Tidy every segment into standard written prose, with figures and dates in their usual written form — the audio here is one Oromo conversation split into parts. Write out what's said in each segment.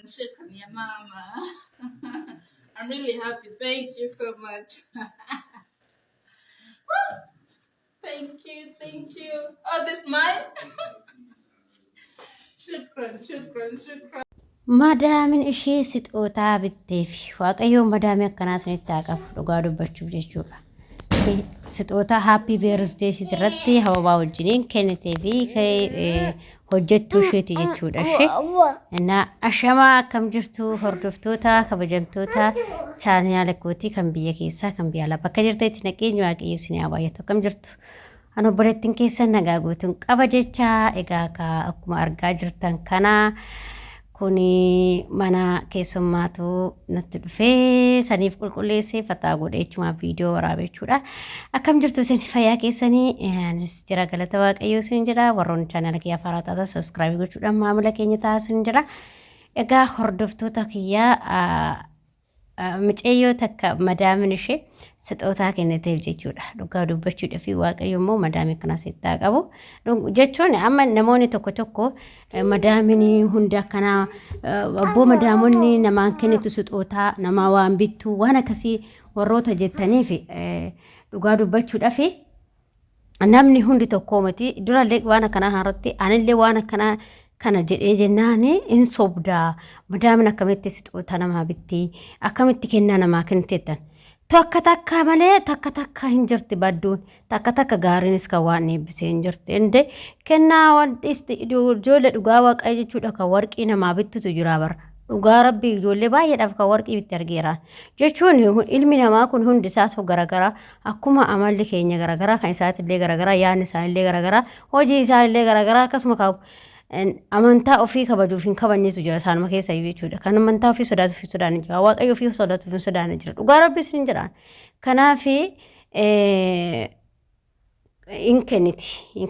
shukran, ya mama. I'm really happy. Thank you so much. Thank you. Oh, this mine? shukran. Madaamin ishee sixootaa bitteefi waaqayyoon madaamii akkanaa isinitti haa qabu dhugaa dubbachuuf jechuudha. Sixootaa happy birthday irratti hababaa wajjiniin kennitee fi hojjettuu isheeti jechuudha. Innaa ashamaa akkam jirtu hordoftoota kabajamtoota chaanaala kootii kan biyya keessaa kan biyya alaa bakka jirteetti nageenyi waaqayyo isin haa baay'atu akkam jirtu. Ani obboleettiin keessan nagaa guutuun qaba jechaa egaa akkuma argaa jirtan kana. Kuni mana keessummaatu nutti dhufee saniif qulqulleessee fataa godhee jechuudha viidiyoo waraabee jechuudha. Akkam jirtu isin fayyaa keessanii jira galata waaqayyoo isin jira warroonni chaanaala kiyyaa faaraa taatan subscribe gochuudhaan maamila keenya ta'a isin jira. Egaa hordoftoota kiyyaa miceeyyoo takka madaamin ishee sixootaa kenniteef jechuudha. Dhugaa dubbachuudha fi waaqayyo immoo madaamii kana sittaa qabu. Jechuun amma namoonni tokko madaamin hunda akkanaa abboo madaamonni namaan kennitu sixootaa namaa waan bittu waan akkasii warroota jettaniif dhugaa dubbachuudha fi namni hundi tokko miti durallee waan akkanaa irratti anillee waan akkanaa kana jedhee jennaani in sobdaa madaamin akkamitti sixoota namaa bitti akkamitti kennaa namaa kenniteettan takka malee takka hin jirti badduun takka gaariinis kan waan eebbisee hin jirti inde kennaa wanti ijoollee dhugaa waaqayyo jechuudha kan warqii namaa bittutu jira bara dhugaa rabbii ijoollee baay'eedhaaf kan warqii bitti argeera jechuun ilmi namaa kun hundi isaatu garagaraa akkuma amalli keenya garagaraa kan isaatiillee garagaraa yaadni isaanillee garagaraa hojii isaanillee garagaraa akkasuma qabu. Amantaa ofii kabajuuf hin kabajnetu jira saanuma keessa jechuudha. Kan amantaa ofii sodaatuuf hin sodaanne jira. Waaqayyo ofii sodaatuuf hin sodaanne jira. Dhugaa rabbiis hin jira. Kanaaf hin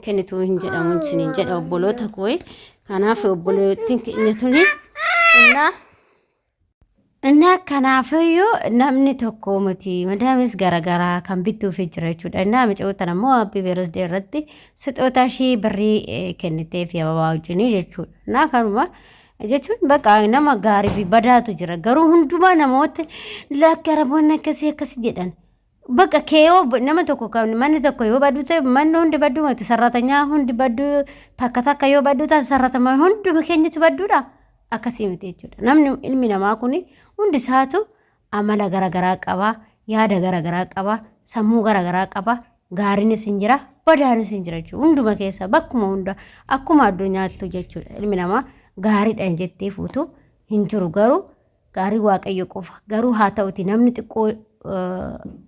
kennitu hin jedhamu hin jedha obboloota koo. Kanaaf obboleettiin keenya tuni innaa kanaafiyyuu namni tokko miti madaamis garagaraa kan bittuuf jira jechuudha. Innaa micoota ammoo happy birthday irratti sixoota ishii birrii kennitee fi ababaa wajjinii jechuudha. Innaa kanuma jechuun bakka nama gaarii fi badaatu jira. Garuu hundumaa namooti lakki araboonni akkasii jedhan. Bakka keeyoo nama tokko kan manni tokko yoo baddu ta'e manni hundi badduu miti sarratanyaa hundi badduu takka yoo badduu taate sarratamaa hunduma keenyatu badduudha. Akkasii miti jechuudha. Namni ilmi namaa kun hundi isaatu amala garagaraa qaba, yaada garagaraa qaba, sammuu garagaraa qaba, gaariinis hin jira, badaanis hin jira jechuudha. Hunduma keessa bakkuma hunda akkuma addunyaattu jechuudha. Ilmi namaa gaariidha jettee fuutu hin jiru garuu gaarii waaqayyo qofa. Garuu haa ta'uti namni xiqqoo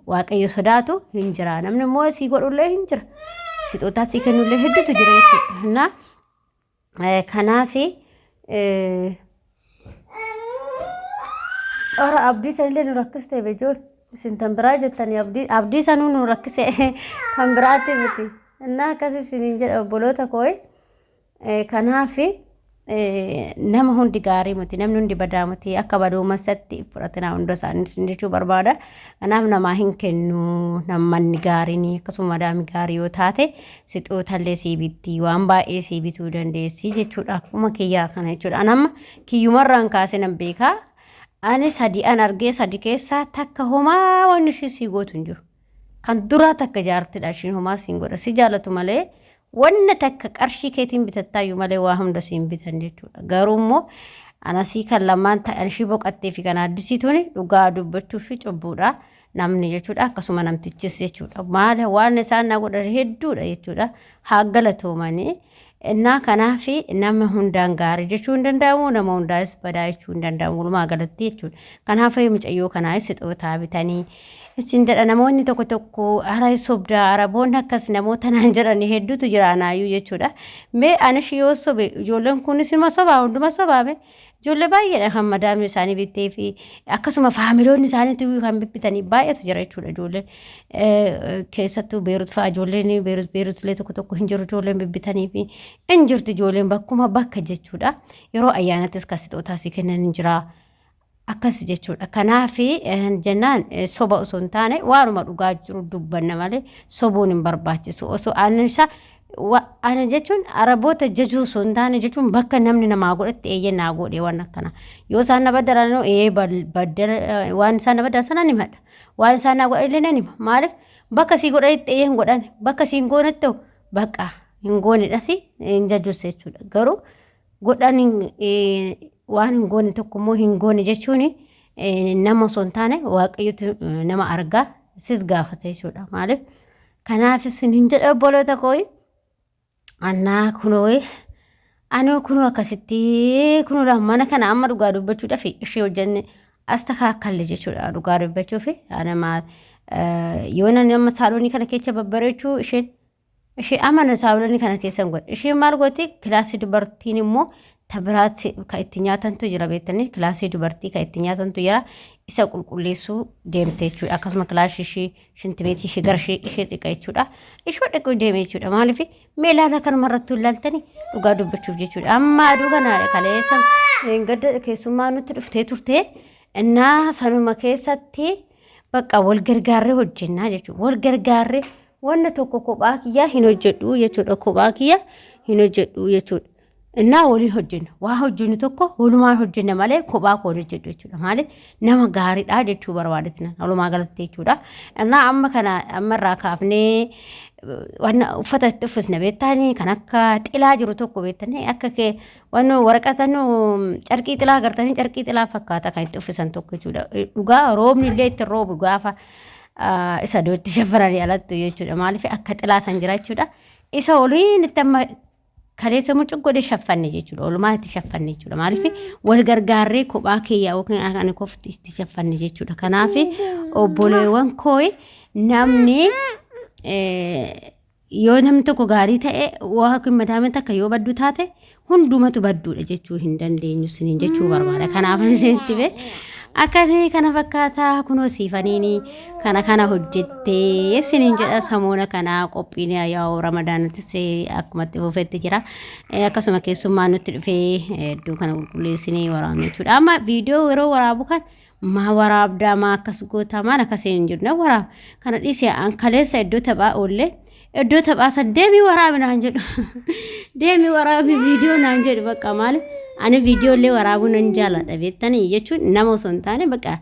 waaqayyo sodaatu hin jira. Namni immoo sii godhullee hin jira. Sixootaa sii kennullee hedduutu jira jechuudha. Kanaafi ora abdii sanillee nu rakkiste bejoon isin tan biraa jettanii abdii sanuu nu rakkise kan biraatti miti innaa akkasii isiniin jedha obboloota koo kanaafi nama hundi gaarii miti namni hundi badaa miti akka badoomasatti fudhatinaa hunda isaanii jechuu barbaada. Kanaaf namaa hin kennu namni gaariin akkasuma madaami gaarii yoo taate sixootallee sii bitti waan baay'ee sii bituu dandeessi jechuudha. Akkuma kiyyaa kana jechuudha. Anamma kiyyumarraan kaasee nan beekaa. Ani sadii an argee sadii keessaa takka homaa waan ishee sii gootu hin jiru. Kan duraa takka jaartidha ishiin homaa siin godha si jaalatu malee wanna takka qarshii keetiin bitattaayyuu malee waa hunda siin bitan jechuudha. Garuu immoo anasii kan lamaan ta'an ishii boqattee fi kan addisiituun dhugaa dubbachuu fi cubbuudha namni jechuudha. Akkasuma namtichis jechuudha. Maal waan isaan na godhan hedduudha jechuudha. Haa galatoomanii. Innaa kanaafi nama hundaan gaarii jechuu hin danda'amu nama hundaas badaa jechuu hin danda'amu walumaa galatti jechuudha. Kanaaf mucayyoo kanaa sixootaa bitanii isin jedha namoonni tokko ara sobdaa araboonni akkas namoota naan jedhan hedduutu jira anaayyuu jechuudha. Mee anis yoo sobe ijoolleen kunis ima sobaa hunduma sobaame ijoollee baay'eedha kan madaamni isaanii bittee fi akkasuma faamiloonni isaaniitu kan bibbitanii baay'eetu jira jechuudha. Ijoolleen keessattuu beerut fa'aa ijoolleen beerutlee tokko hin jiru ijoolleen bibbitanii fi hin jirtu ijoolleen bakkuma bakka jechuudha. Yeroo ayyaanattis kan sixootaa si kennan hin jira. Akkas jechuudha. Kanaafi jennaan soba osoo hin taane waanuma dhugaa jiru dubbanna malee sobuun hin barbaachisu. Osoo aannan isaa ana jechuun araboota jajuu osoo hin taane jechuun bakka namni namaa godhatti eeyyee naa godhe waan akkana yoo isaan na baddalan baddala waan isaan na baddalan sana ni madha waan isaan naa godhan illee ni maaliif bakka sii godhanitti eeyyee hin godhan bakka sii hin goonetti bakka hin goonedhasi hin jajjuusa jechuudha garuu godhan waan hin goone tokko immoo hin goone jechuun nama osoo hin taane waaqayyotu nama argaa sis gaafata jechuudha maaliif kanaaf isin hin jedha obboloota kooyi annaa kunoo ani kunoo akkasitti kunuudhaan mana kana amma dhugaa dubbachuudhaaf ishee hojjenne as takaakallee jechuudha dhugaa dubbachuuf anama yoo namni amma saaloonii kana keessa babbareechuu ishee amana saaloonii kana keessa hin godhe ishee maal gooti kilaasii dubartiin immoo tabiraatti kan itti nyaatantu jira beektanii kilaasii dubartii kan itti nyaatantu jira isa qulqulleessuu deemte jechuudha akkasuma kilaasii ishee shintibeetii ishee gara ishee xiqqaa jechuudha ishee dhaquu deeme jechuudha maaliif meelaala kan marrattuu ilaaltanii dhugaa dubbachuuf jechuudha amma aduu kana kaleessa gadda keessummaa nutti dhuftee turte innaa sanuma keessatti bakka wal gargaarree hojjennaa jechuudha wal gargaarree wanna tokko kophaa kiyyaa hin hojjedhu jechuudha kophaa kiyyaa hin hojjedhu jechuudha innaa waliin hojjenna waa hojjennu tokko walumaan hojjenna malee kophaa koo hojjedhu jechuudha maaliif nama gaariidha jechuu barbaadetina walumaa galatti jechuudha innaa amma kana amma irraa kaafnee wanna uffata itti uffisna beektanii kan akka xilaa jiru tokko beektanii akka kee wanna waraqatan carqii xilaa agartanii carqii xilaa fakkaata kan itti uffisan tokko jechuudha dhugaa roobni illee itti roobu gaafa isa dootti shaffaranii alattu jechuudha maaliif akka xilaa san jira jechuudha isa waliin itti amma kaleessa mucuqqoodee shaffanne jechuudha olumaa itti shaffanne jechuudha maaliif wal gargaarree kophaa keeyyaa yookiin ani kofti itti shaffanne jechuudha kanaaf obboleewwan kooyi namni yoo namni tokko gaarii ta'e waan madaame takka yoo baddu taate hundumatu badduudha jechuu hin dandeenyu siniin jechuu barbaada kanaaf isinitti bee akkasii kana fakkaataa kunoo siifaniini kana hojjettee siniin jedha samoona kana qophiin yaa'u ramadaanattis akkumatti fufetti jira akkasuma keessummaa nutti dhufee iddoo kana qulqulleessinee waraabne jechuudha amma viidiyoo yeroo waraabu kan maa waraabdaa maa akkas gootaa maan akkasiin hin jiru na waraab kana dhiisee an kaleessa iddoo taphaa oollee iddoo taphaa san deemii waraabi naan jedhu deemii waraabi viidiyoo naan jedhu bakka maali ani viidiyoo illee waraabuu nan jaalladha beektanii jechuun nama osoo hin taane bakka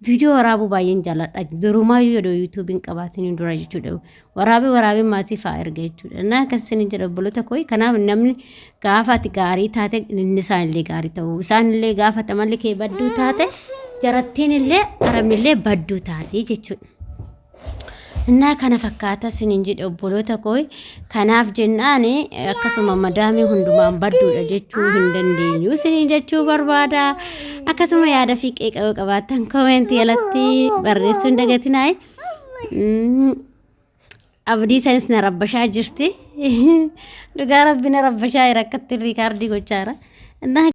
viidiyoo waraabuu baay'een jaalladha durumaayyuu yeroo yuutuubiin qabaatiin dura jechuudha waraabee maatii fa'aa erga jechuudha na akkasiin jedha obboloota kooyi kanaaf namni gaafa ati gaarii taate inni isaan illee gaarii ta'u isaan illee gaafa tamallee kee badduu taate jarattiin illee aramillee badduu taate jechuudha innaa kana fakkaata siniin jedhe obboloota kooyi kanaaf jennaani akkasuma madaamii hundumaan badduudha jechuu hin dandeenyu siniin jechuu barbaada akkasuma yaada fi qeeqa qabaattan koomentii jalatti barreessuu hin dagatinaa abdii sanis na rabbashaa jirti dhugaa rabbi na rabbashaa rakkatti riikaardii gochaara